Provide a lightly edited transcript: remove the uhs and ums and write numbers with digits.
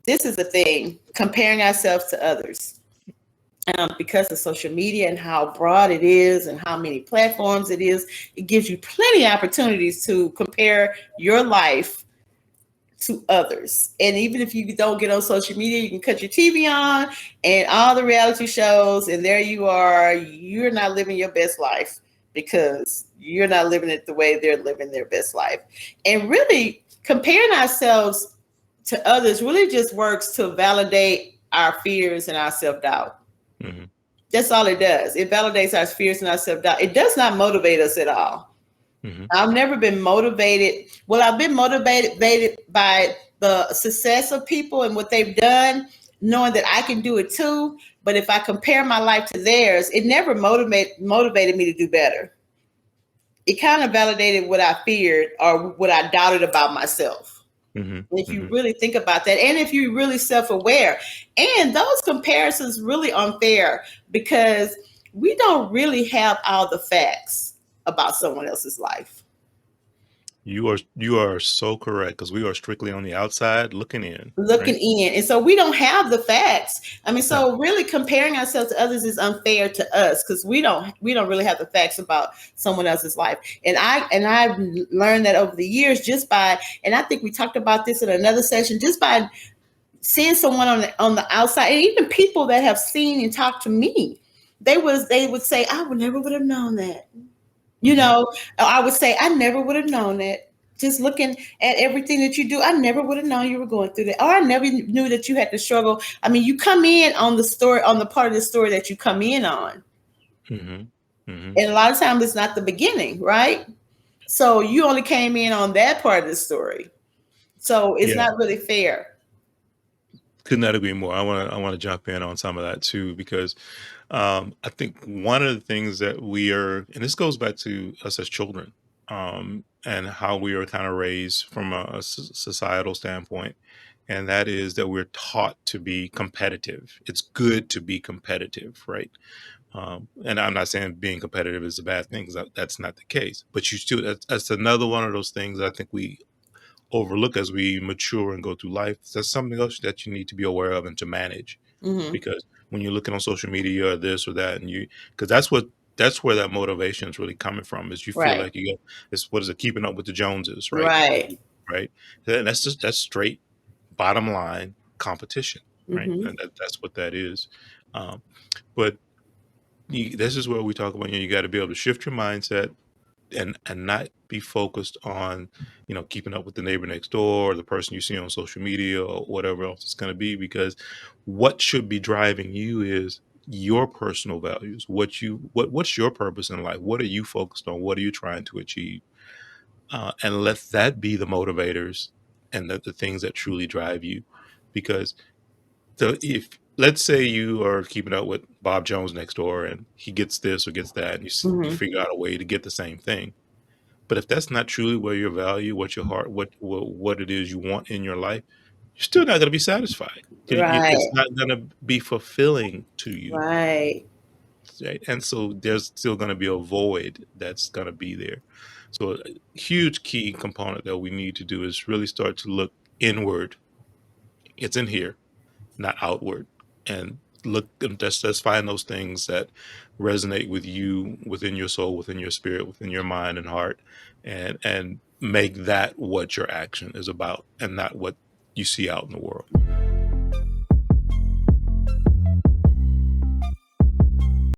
this is the thing, comparing ourselves to others. Because of social media and how broad it is and how many platforms it is, it gives you plenty of opportunities to compare your life to others. And even if you don't get on social media, you can cut your TV on and all the reality shows, and there you are. You're not living your best life because you're not living it the way they're living their best life. And really, comparing ourselves to others really just works to validate our fears and our self-doubt. Mm-hmm. That's all it does. It validates our fears and our self-doubt. It does not motivate us at all. Mm-hmm. I've never been motivated. Well, I've been motivated by the success of people and what they've done, knowing that I can do it too. But if I compare my life to theirs, it never motivated me to do better. It kind of validated what I feared or what I doubted about myself. Mm-hmm. If you really think about that, and if you're really self-aware, and those comparisons really unfair because we don't really have all the facts about someone else's life. You are so correct, because we are strictly on the outside looking in. Looking right? in, and so we don't have the facts. I mean, so really comparing ourselves to others is unfair to us because we don't really have the facts about someone else's life. And I've learned that over the years just by, and I think we talked about this in another session, just by seeing someone on the outside, and even people that have seen and talked to me, they would say, I would never have known that. You know, I would say, I never would have known that. Just looking at everything that you do, I never would have known you were going through that. Or I never knew that you had to struggle. I mean, you come in on the story, on the part of the story that you come in on. Mm-hmm. Mm-hmm. And a lot of times it's not the beginning, right? So you only came in on that part of the story. So it's not really fair. Could not agree more. I want to jump in on some of that too, because I think one of the things that we are, and this goes back to us as children, and how we are kind of raised from a societal standpoint, and that is that we're taught to be competitive. It's good to be competitive, right? And I'm not saying being competitive is a bad thing, because that's not the case. But you still, that's another one of those things that I think we overlook as we mature and go through life. That's something else that you need to be aware of and to manage. Mm-hmm. Because when you're looking on social media or this or that, and because that's where that motivation is really coming from, is you feel Right. like you get this, what is it, keeping up with the Joneses, right? Right. Right. And that's straight bottom line competition, right? Mm-hmm. And that's what that is. But this is where we talk about, you got to be able to shift your mindset and not be focused on, keeping up with the neighbor next door or the person you see on social media or whatever else it's going to be, because what should be driving you is your personal values. What's your purpose in life? What are you focused on? What are you trying to achieve? And let that be the motivators and the things that truly drive you. Because if, let's say you are keeping up with Bob Jones next door and he gets this or gets that, and you figure out a way to get the same thing. But if that's not truly where your value, what your heart, what it is you want in your life, you're still not going to be satisfied. Right. It's not going to be fulfilling to you. Right. Right? And so there's still going to be a void that's going to be there. So a huge key component that we need to do is really start to look inward. It's in here, not outward. And look, and just find those things that resonate with you, within your soul, within your spirit, within your mind and heart, and make that what your action is about, and not what you see out in the world.